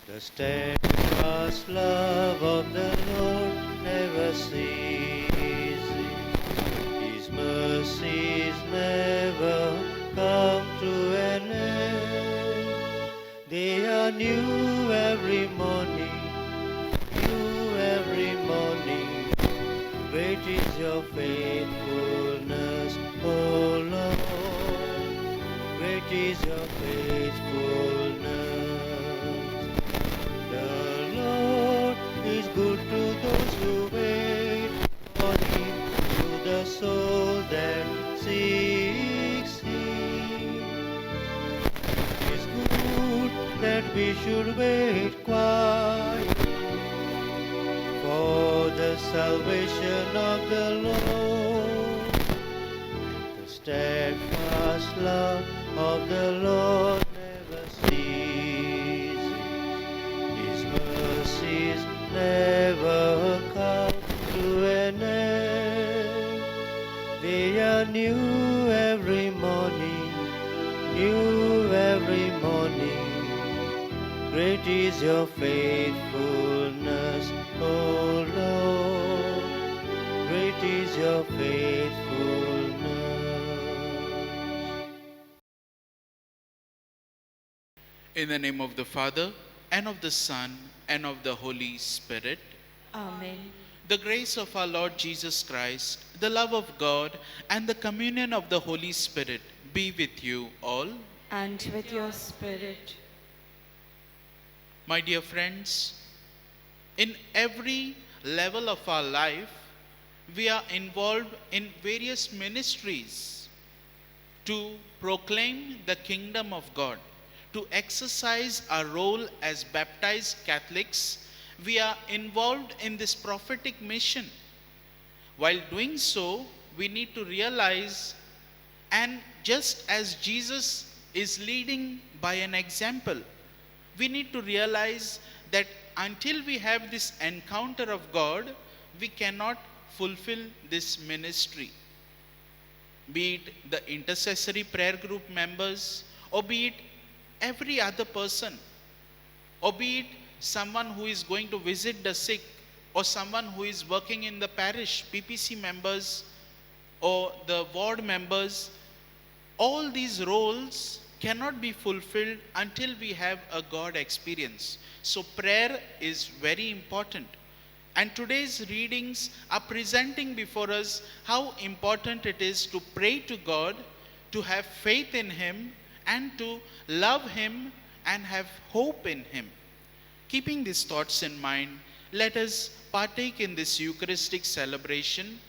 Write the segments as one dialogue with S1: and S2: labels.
S1: The steadfast love of the Lord never ceases. His mercies never come to an end. They are new every morning, new every morning. Great is your faithfulness, O Lord. Great is your faithfulness. The Lord is good to those who wait for Him, to the soul that seeks Him. It is good that we should wait quietly for the salvation of the Lord. The steadfast love of the Lord never ceases. His mercies never come to an end. They are new every morning, new every morning. Great is your faithfulness, O Lord. Great is your faithfulness.
S2: In the name of the Father, and of the Son, and of the Holy Spirit.
S3: Amen.
S2: The grace of our Lord Jesus Christ, the love of God, and the communion of the Holy Spirit be with you all.
S3: And with your spirit.
S2: My dear friends, in every level of our life, we are involved in various ministries to proclaim the kingdom of God, to exercise our role as baptized Catholics. We are involved in this prophetic mission. While doing so, we need to realize, and just as Jesus is leading by an example, we need to realize that until we have this encounter of God, we cannot fulfill this ministry. Be it the intercessory prayer group members, or be it every other person, or be it someone who is going to visit the sick, or someone who is working in the parish, PPC members, or the ward members. All these roles cannot be fulfilled until we have a God experience. So prayer is very important. And today's readings are presenting before us how important it is to pray to God, to have faith in Him, and to love Him and have hope in Him. Keeping these thoughts in mind, let us partake in this Eucharistic celebration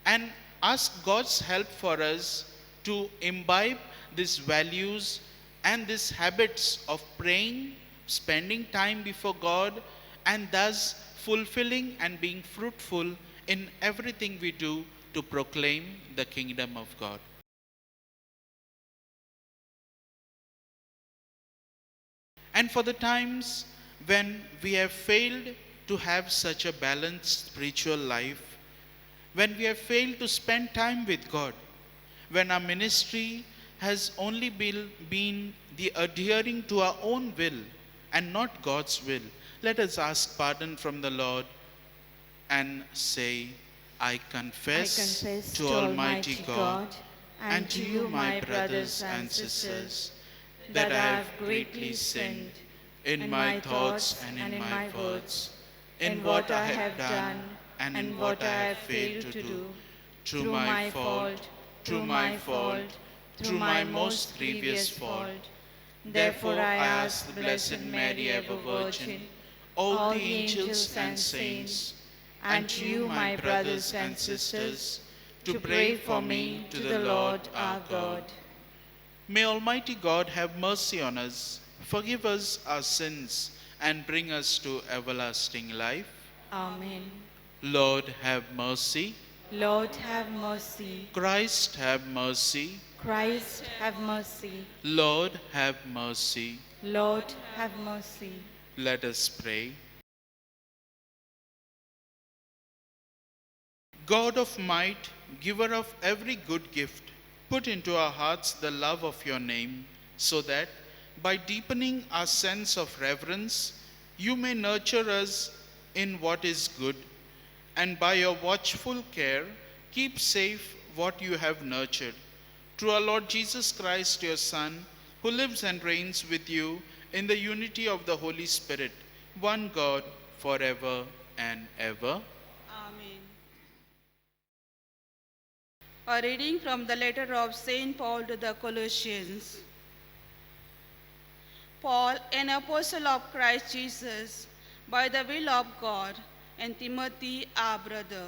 S2: and ask God's help for us to imbibe these values and these habits of praying, spending time before God, and thus fulfilling and being fruitful in everything we do to proclaim the kingdom of God. And for the times when we have failed to have such a balanced spiritual life, when we have failed to spend time with God, when our ministry has only been the adhering to our own will and not God's will, let us ask pardon from the Lord and say, I confess to Almighty God and to you, my brothers and sisters, that I have greatly sinned in my thoughts and in my words, in what I have done and in what I have failed to do, through my fault, through my most grievous fault. Therefore I ask the Blessed Mary, ever Virgin, all the angels and saints, and you, my brothers and sisters, to pray for me to the Lord our God. May Almighty God have mercy on us, forgive us our sins, and bring us to everlasting life.
S3: Amen.
S2: Lord, have mercy.
S3: Lord, have mercy.
S2: Christ, have mercy.
S3: Christ, have mercy.
S2: Lord, have mercy.
S3: Lord, have mercy.
S2: Let us pray. God of might, giver of every good gift, put into our hearts the love of your name, so that by deepening our sense of reverence, You may nurture us in what is good, and by your watchful care, keep safe what you have nurtured. Through our Lord Jesus Christ, your Son, who lives and reigns with you in the unity of the Holy Spirit, one God, forever and ever.
S4: Amen. A reading from the letter of St. Paul to the Colossians. Paul, an apostle of Christ Jesus, by the will of God, and Timothy, our brother,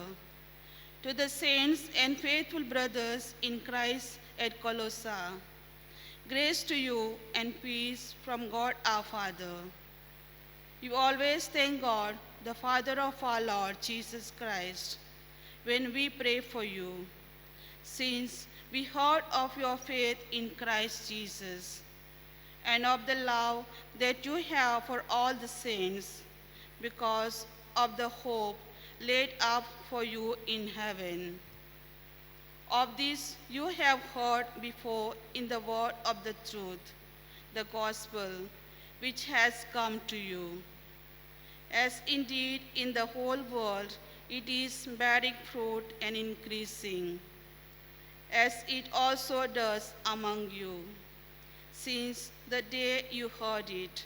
S4: to the saints and faithful brothers in Christ at Colossae, grace to you and peace from God our Father. You always thank God, the Father of our Lord Jesus Christ, when we pray for you, since we heard of your faith in Christ Jesus, and of the love that you have for all the saints, because of the hope laid up for you in heaven. Of this you have heard before in the word of the truth, the gospel, which has come to you. As indeed in the whole world it is bearing fruit and increasing, as it also does among you, since the day you heard it,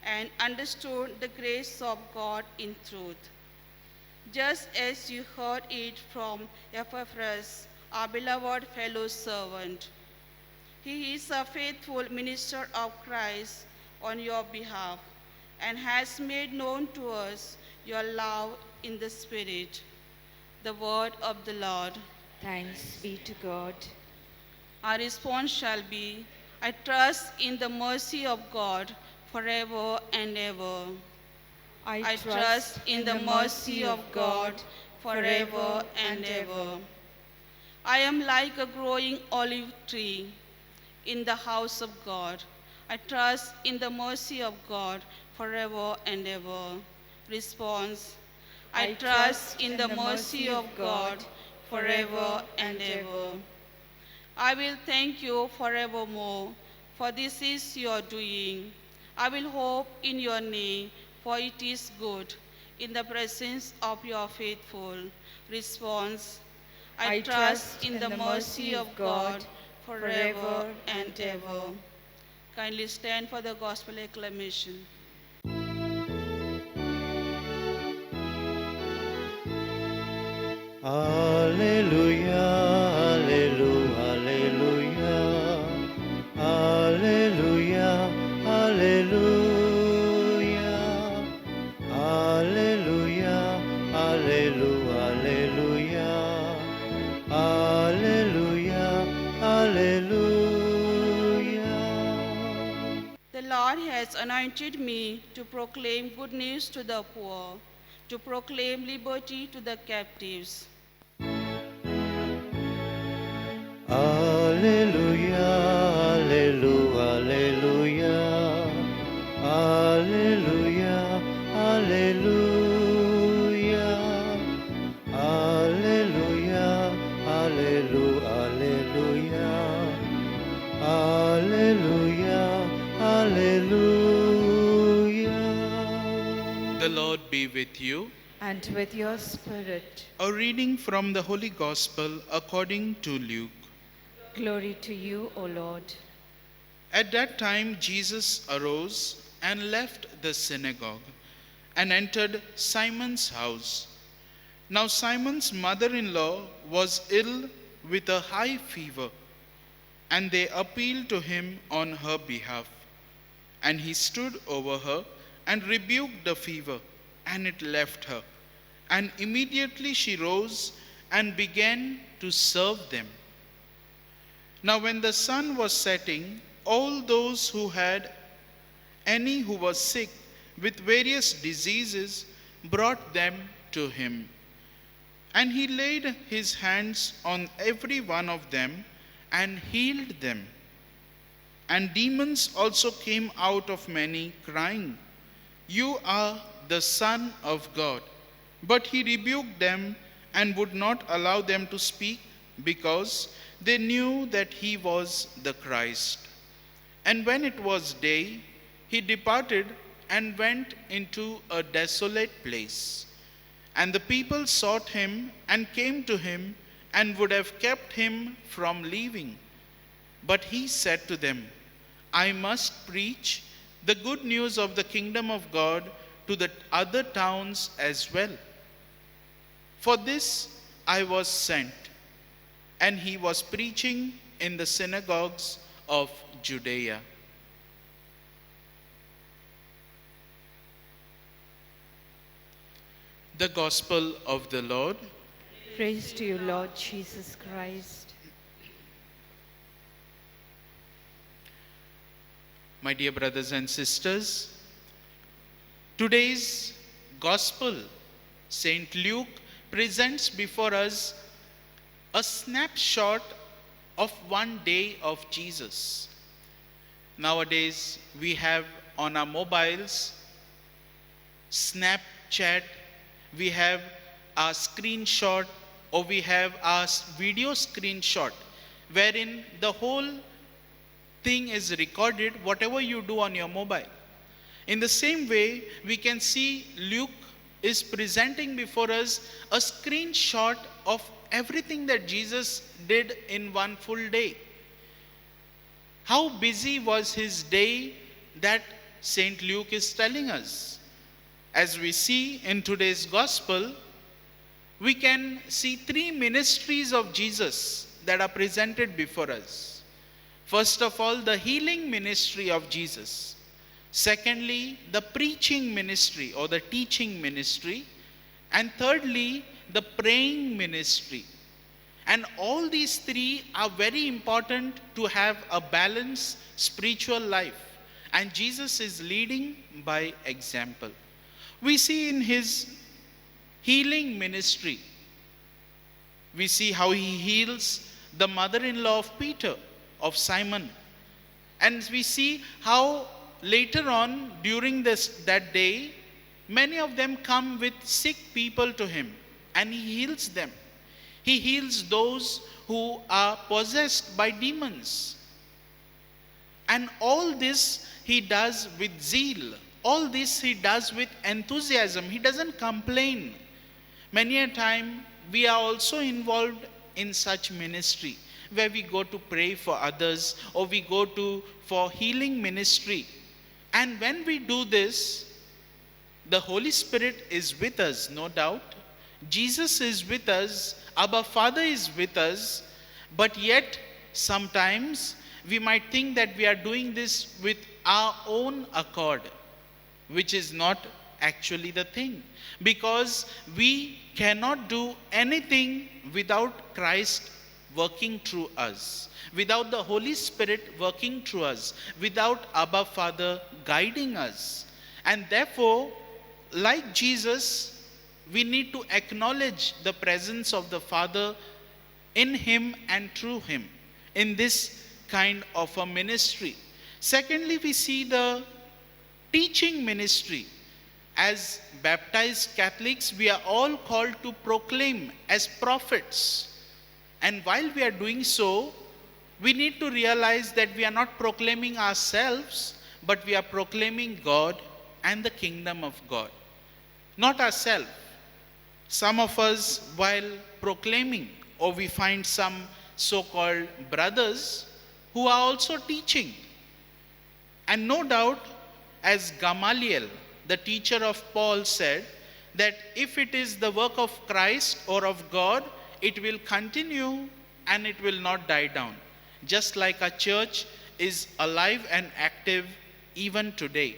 S4: and understood the grace of God in truth, just as you heard it from Epaphras, our beloved fellow servant. He is a faithful minister of Christ on your behalf, and has made known to us your love in the Spirit. The word of the Lord.
S3: Thanks be to God.
S4: Our response shall be, I trust in the mercy of God forever and ever. I trust in the mercy of God forever and ever. I am like a growing olive tree in the house of God. I trust in the mercy of God forever and ever. Response, I trust in the mercy of God forever and ever. I will thank you forevermore, for this is your doing. I will hope in your name, for it is good, in the presence of your faithful. Response, I trust in the mercy of God forever and ever. Kindly stand for the gospel acclamation.
S1: Alleluia, alleluia, alleluia, alleluia, alleluia, alleluia, alleluia, alleluia.
S4: The Lord has anointed me to proclaim good news to the poor, to proclaim liberty to the captives.
S1: Alleluia, alleluia, alleluia, alleluia, alleluia, alleluia, alleluia, alleluia.
S2: The Lord be with you.
S3: And with your spirit.
S2: A reading from the Holy Gospel according to Luke.
S3: Glory to you, O Lord.
S2: At that time, Jesus arose and left the synagogue and entered Simon's house. Now, Simon's mother-in-law was ill with a high fever, and they appealed to him on her behalf. And he stood over her and rebuked the fever, and it left her. And immediately she rose and began to serve them. Now when the sun was setting, all those who had any who was sick with various diseases brought them to him. And he laid his hands on every one of them and healed them. And demons also came out of many, crying, "You are the Son of God." But he rebuked them and would not allow them to speak, because they knew that he was the Christ. And when it was day, he departed and went into a desolate place. And the people sought him and came to him and would have kept him from leaving. But he said to them, I must preach the good news of the kingdom of God to the other towns as well. For this I was sent. And he was preaching in the synagogues of Judea. The Gospel of the Lord.
S3: Praise to you, Lord Jesus Christ.
S2: My dear brothers and sisters, today's Gospel, St. Luke presents before us a snapshot of one day of Jesus. Nowadays, we have on our mobiles Snapchat, we have a screenshot, or we have a video screenshot, wherein the whole thing is recorded, whatever you do on your mobile. In the same way, we can see Luke is presenting before us a screenshot of everything that Jesus did in one full day. How busy was his day that St. Luke is telling us? As we see in today's Gospel, we can see three ministries of Jesus that are presented before us. First of all, the healing ministry of Jesus. Secondly, the preaching ministry or the teaching ministry. And thirdly, the praying ministry. And all these three are very important to have a balanced spiritual life. And Jesus is leading by example. We see in his healing ministry, we see how he heals the mother-in-law of Peter, of Simon. And we see how later on during that day, many of them come with sick people to him and he heals them. He heals those who are possessed by demons. And all this he does with zeal. All this he does with enthusiasm. He doesn't complain. Many a time we are also involved in such ministry where we go to pray for others or we go for healing ministry. And when we do this, the Holy Spirit is with us, no doubt. Jesus is with us. Our Father is with us. But yet, sometimes we might think that we are doing this with our own accord, which is not actually the thing. Because we cannot do anything without Christ working through us, without the Holy Spirit working through us, without Abba Father guiding us. And therefore, like Jesus, we need to acknowledge the presence of the Father in him and through him in this kind of a ministry. Secondly, we see the teaching ministry. As baptized Catholics, we are all called to proclaim as prophets. And while we are doing so, we need to realize that we are not proclaiming ourselves, but we are proclaiming God and the kingdom of God. Not ourselves. Some of us, while proclaiming, or we find some so-called brothers who are also teaching. And no doubt, as Gamaliel, the teacher of Paul, said, that if it is the work of Christ or of God, it will continue and it will not die down. Just like our church is alive and active even today.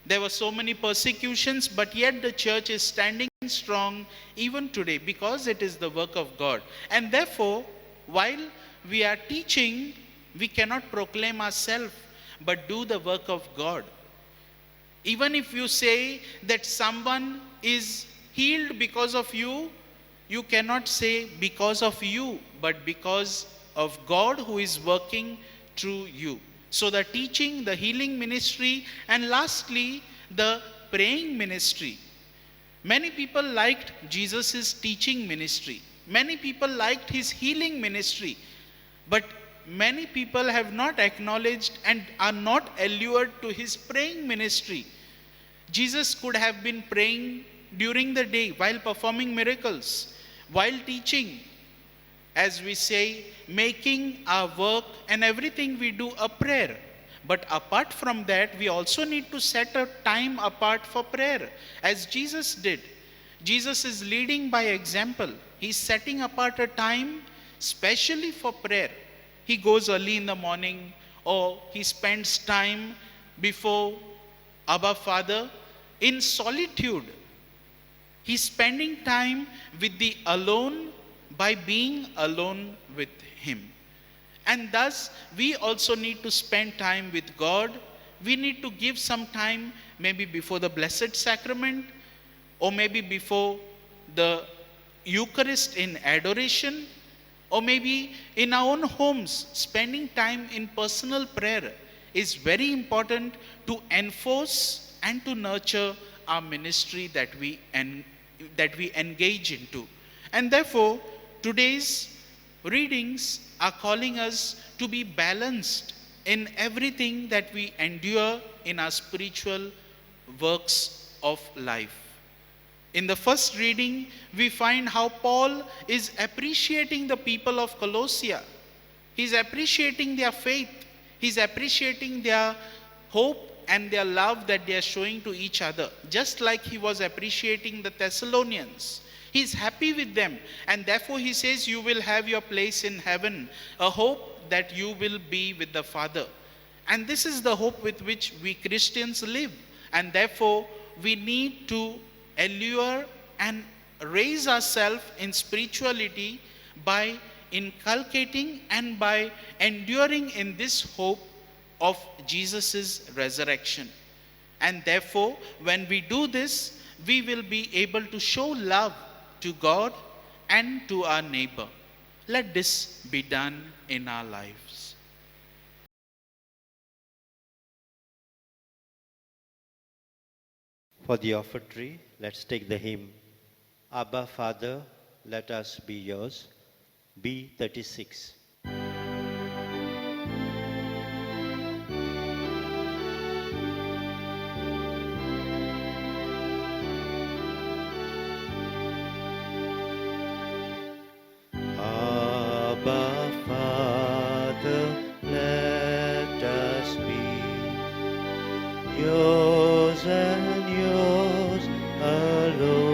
S2: There were so many persecutions, but yet the church is standing strong even today because it is the work of God. And therefore, while we are teaching, we cannot proclaim ourselves, but do the work of God. Even if you say that someone is healed because of you, you cannot say because of you, but because of God who is working through you. So the teaching, the healing ministry, and lastly, the praying ministry. Many people liked Jesus' teaching ministry. Many people liked his healing ministry. But many people have not acknowledged and are not allured to his praying ministry. Jesus could have been praying during the day while performing miracles, while teaching, as we say, making our work and everything we do a prayer. But apart from that, we also need to set a time apart for prayer, as Jesus did. Jesus is leading by example. He's setting apart a time specially for prayer. He goes early in the morning, or he spends time before Abba Father in solitude. He's spending time with the alone by being alone with him. And thus, we also need to spend time with God. We need to give some time, maybe before the Blessed Sacrament, or maybe before the Eucharist in adoration, or maybe in our own homes. Spending time in personal prayer is very important to enforce and to nurture our ministry that we engage into. And therefore, today's readings are calling us to be balanced in everything that we endure in our spiritual works of life. In the first reading, we find how Paul is appreciating the people of Colossia. He's appreciating their faith. He's appreciating their hope and their love that they are showing to each other, just like he was appreciating the Thessalonians. He's happy with them, and therefore he says, you will have your place in heaven, a hope that you will be with the Father. And this is the hope with which we Christians live, and therefore we need to allure and raise ourselves in spirituality by inculcating and by enduring in this hope of Jesus' resurrection. And therefore, when we do this, we will be able to show love to God and to our neighbor. Let this be done in our lives.
S1: For the offertory, let's take the hymn, Abba Father, let us be yours, B36. Abba Father, let us be yours and yours alone.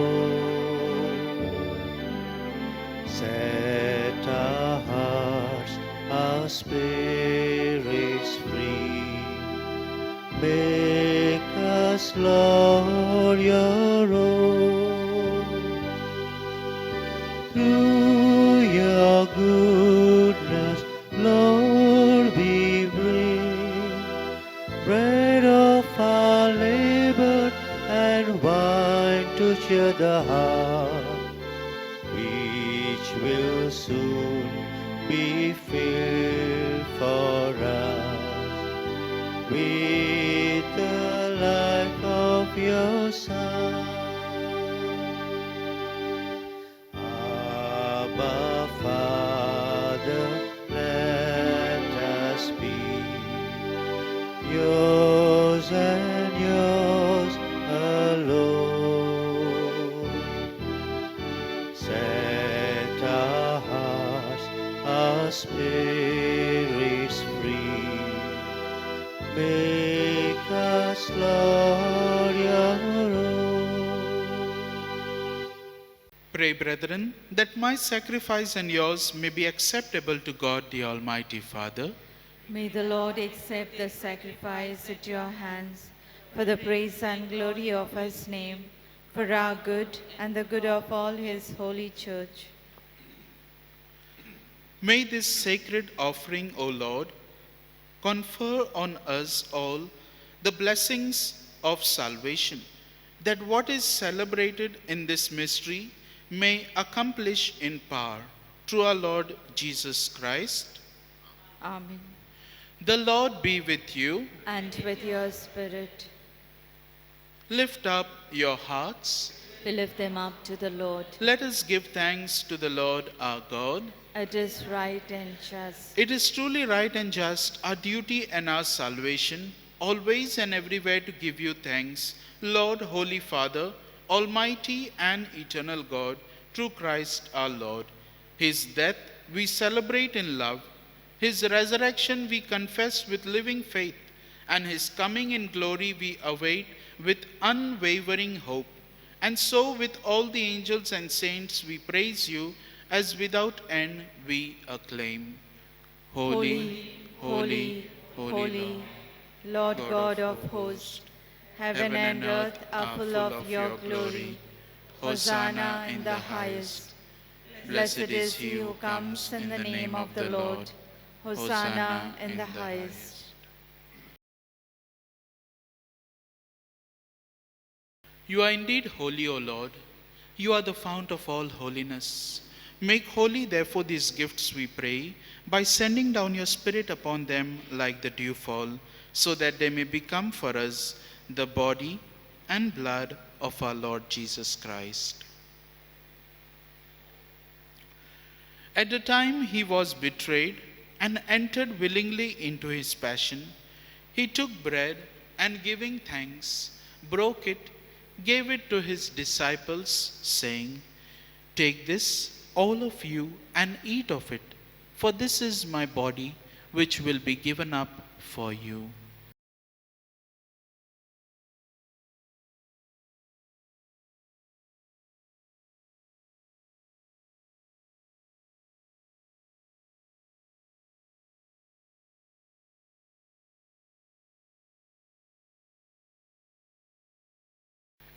S1: Set our hearts, our spirits free. Make us, Lord, your own. Through your goodness, Lord, we bring bread of our labor and wine to cheer the heart, which will soon be filled for us with the life of your Son. Abba, Father, let us be yours and yours alone. Set our hearts, our spirits free. Make us, Lord, your own.
S2: Pray, brethren, that my sacrifice and yours may be acceptable to God the Almighty Father.
S3: May the Lord accept the sacrifice at your hands for the praise and glory of his name, for our good and the good of all his holy church.
S2: May this sacred offering, O Lord, confer on us all the blessings of salvation, that what is celebrated in this mystery may accomplish in power through our Lord Jesus Christ.
S3: Amen.
S2: The Lord be with you.
S3: And with your spirit,
S2: Lift up your hearts.
S3: we lift them up to the Lord.
S2: Let us give thanks to the Lord our God.
S3: It is right and just,
S2: It is truly right and just, our duty and our salvation, always and everywhere to give you thanks, Lord, Holy Father, Almighty and eternal God, through Christ our Lord. His death we celebrate in love, his resurrection we confess with living faith, and his coming in glory we await with unwavering hope. And so with all the angels and saints we praise you, as without end we acclaim. Holy, holy, holy,
S3: Lord God of hosts, heaven and earth are full of your glory. Hosanna in the highest. Blessed is he who comes in the name of the Lord. Hosanna in the highest.
S2: You are indeed holy, O Lord. You are the fount of all holiness. Make holy, therefore, these gifts, we pray, by sending down your Spirit upon them like the dewfall, so that they may become for us the body and blood of our Lord Jesus Christ. At the time he was betrayed and entered willingly into his passion, he took bread and giving thanks, broke it, gave it to his disciples, saying, "Take this, all of you, and eat of it, for this is my body, which will be given up for you."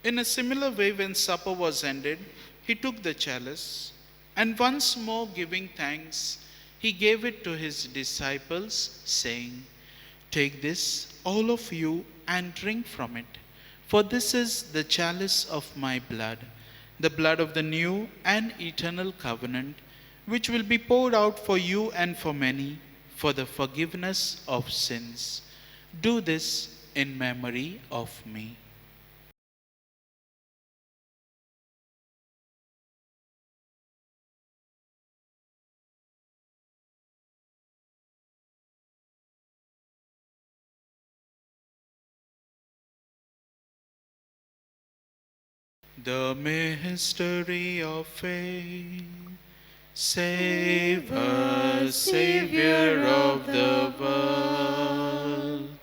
S2: In a similar way, when supper was ended, he took the chalice, and once more giving thanks, he gave it to his disciples, saying, "Take this, all of you, and drink from it, for this is the chalice of my blood, the blood of the new and eternal covenant, which will be poured out for you and for many, for the forgiveness of sins. Do this in memory of me." The mystery of faith. Save us, Savior of the world,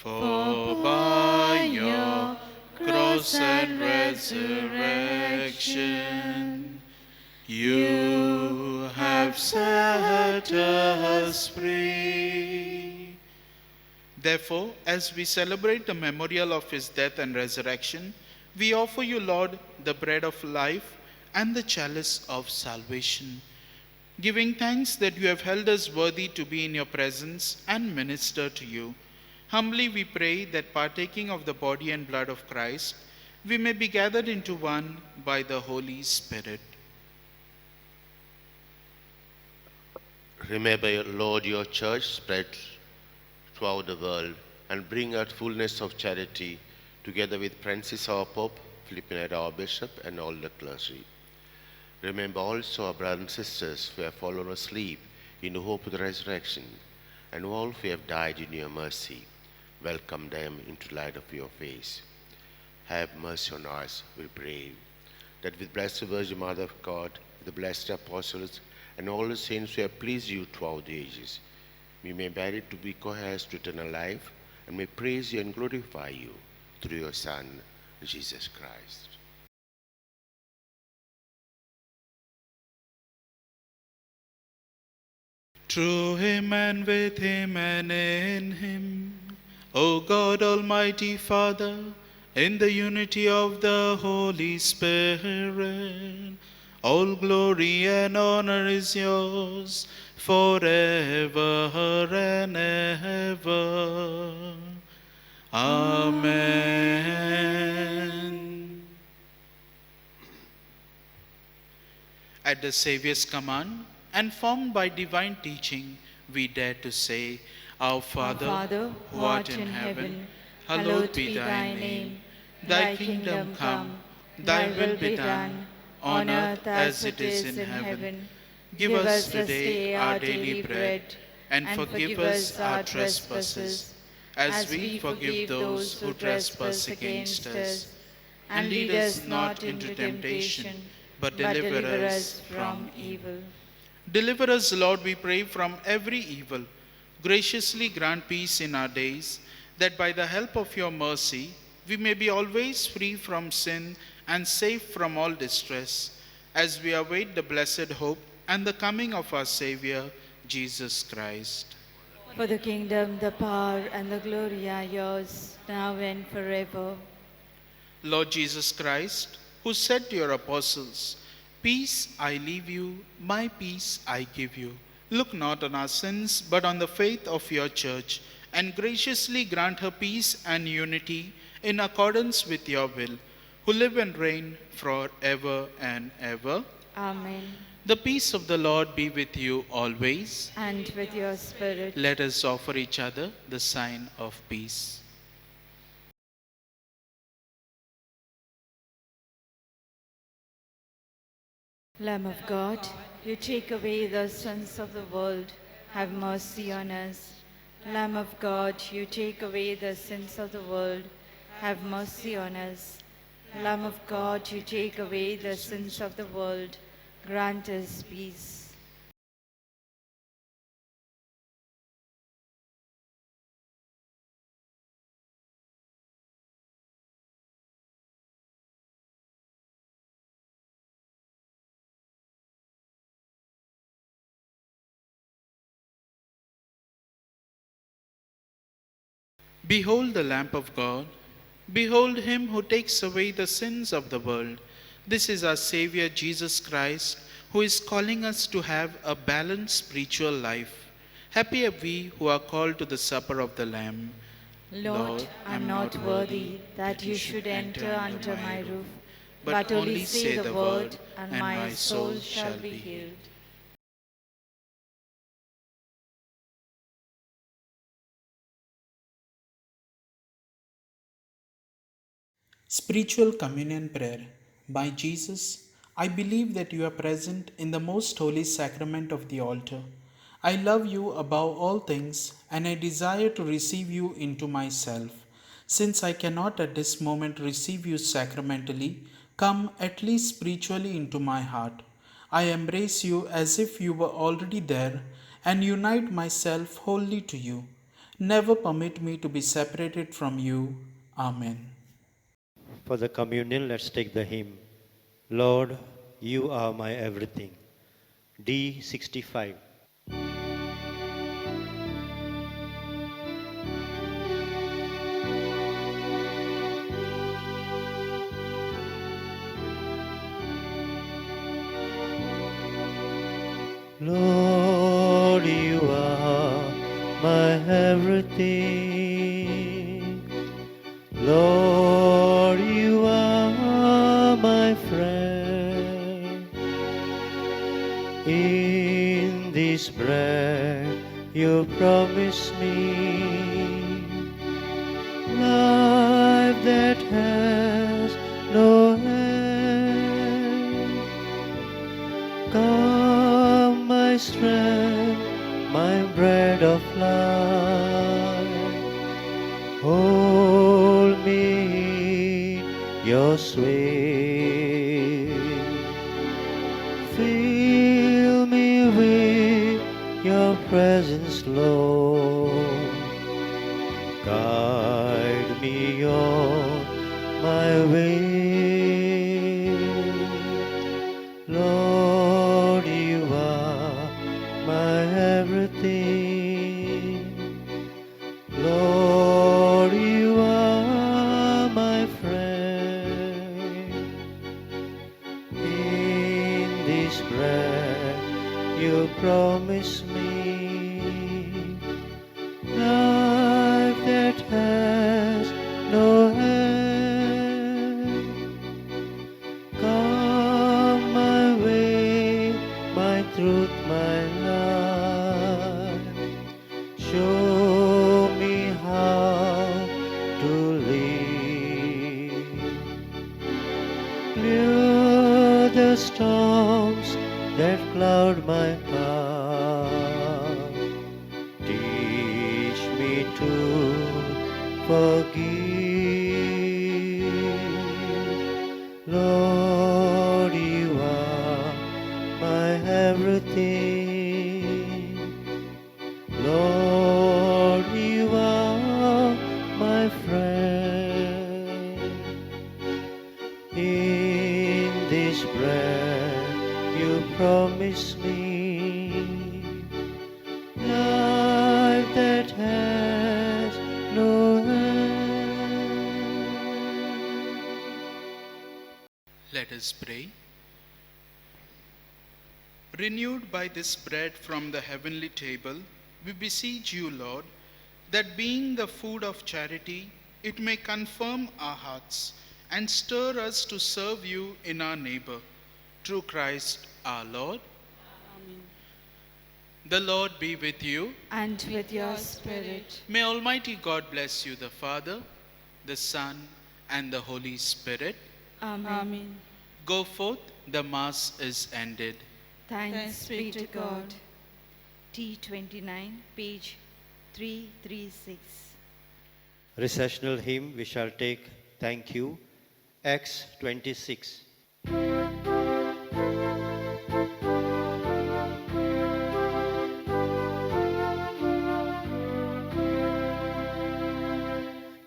S2: for by your cross and resurrection you have set us free. Therefore, as we celebrate the memorial of his death and resurrection, we offer you, Lord, the bread of life and the chalice of salvation, giving thanks that you have held us worthy to be in your presence and minister to you. Humbly we pray that, partaking of the body and blood of Christ, we may be gathered into one by the Holy Spirit.
S5: Remember, Lord, your church spread throughout the world, and bring out fullness of charity, together with Francis our Pope, Philip Neri our Bishop, and all the clergy. Remember also our brothers and sisters who have fallen asleep in the hope of the resurrection, and all who have died in your mercy. Welcome them into the light of your face. Have mercy on us, we pray, that with Blessed Virgin Mother of God, the blessed apostles, and all the saints who have pleased you throughout the ages, we may merit to be co-heirs to eternal life, and may praise you and glorify you through your Son, Jesus Christ.
S2: Through him and with him and in him, O God, Almighty Father, in the unity of the Holy Spirit, all glory and honor is yours forever and ever. Amen. At the Saviour's command, and formed by divine teaching, we dare to say, Our Father, who art in heaven, hallowed be thy name. Thy kingdom come, thy will be done, on earth as it is in heaven. Give us today our daily bread, and forgive us our trespasses, as we forgive those who trespass against us. And lead us not into temptation, but deliver us from evil. Deliver us, Lord, we pray, from every evil. Graciously grant peace in our days, that by the help of your mercy, we may be always free from sin and safe from all distress, as we await the blessed hope and the coming of our Savior, Jesus Christ.
S3: For the kingdom, the power, and the glory are yours, now and forever.
S2: Lord Jesus Christ, who said to your apostles, "Peace I leave you, my peace I give you," look not on our sins, but on the faith of your church, and graciously grant her peace and unity in accordance with your will, who live and reign forever and ever.
S3: Amen.
S2: The peace of the Lord be with you always.
S3: And with your spirit.
S2: Let us offer each other the sign of peace.
S3: Lamb of God, you take away the sins of the world, have mercy on us. Lamb of God, you take away the sins of the world, have mercy on us. Lamb of God, you take away the sins of the world, grant us peace.
S2: Behold the Lamb of God. Behold him who takes away the sins of the world. This is our Savior Jesus Christ, who is calling us to have a balanced spiritual life. Happy are we who are called to the supper of the Lamb.
S3: Lord, I am not worthy that you should enter under my roof, but only say the word, and my soul shall be healed.
S2: Spiritual Communion Prayer. By Jesus, I believe that you are present in the most holy sacrament of the altar. I love you above all things, and I desire to receive you into myself. Since I cannot at this moment receive you sacramentally, come at least spiritually into my heart. I embrace you as if you were already there, and unite myself wholly to you. Never permit me to be separated from you. Amen.
S1: For the communion, let's take the hymn, Lord, you are my everything. D65. Lord, you are my everything. Lord, you are my friend. In this bread you promise me life that has no end. Come, my strength, my bread of life, hold me in your sway. Fill me with your presence, Lord. Guide me on my way. Lord, you are my everything. Lord, you are my friend. In this bread you promise me life that has no end. Come my way, my truth, my life. Show me how to live. Clear the storms that cloud my path. Teach me to forgive. Lord, you are my everything. Lord, you are my friend. In this breath you promise me life that has no end.
S2: Let us pray. Renewed by this bread from the heavenly table, we beseech you, Lord, that being the food of charity, it may confirm our hearts and stir us to serve you in our neighbor. Through Christ our Lord.
S4: Amen.
S2: The Lord be with you.
S3: And with your spirit.
S2: May Almighty God bless you, the Father, the Son, and the Holy Spirit.
S3: Amen.
S4: Amen.
S2: Go forth, the Mass is ended.
S3: Thanks be to God. T29, page 336.
S1: Recessional hymn we shall take, Thank You, Acts 26.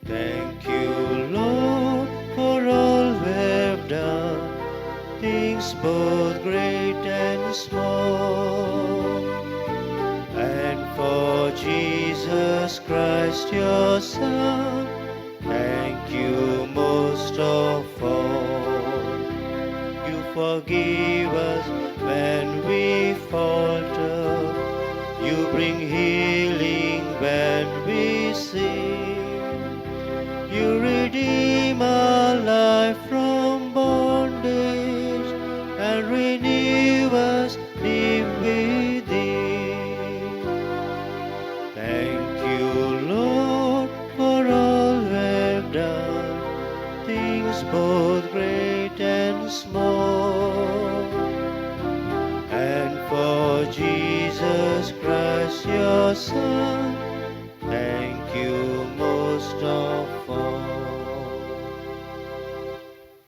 S1: Thank you, Lord, for all we've done, things both great and small, and for Jesus Christ, your Son. Thank you most of all. You forgive us when we falter. You bring healing when we sin. You redeem our life from bondage and renew us deep within. Thank you, Lord, for all we've done, things both great and small, and for Jesus Christ, your Son.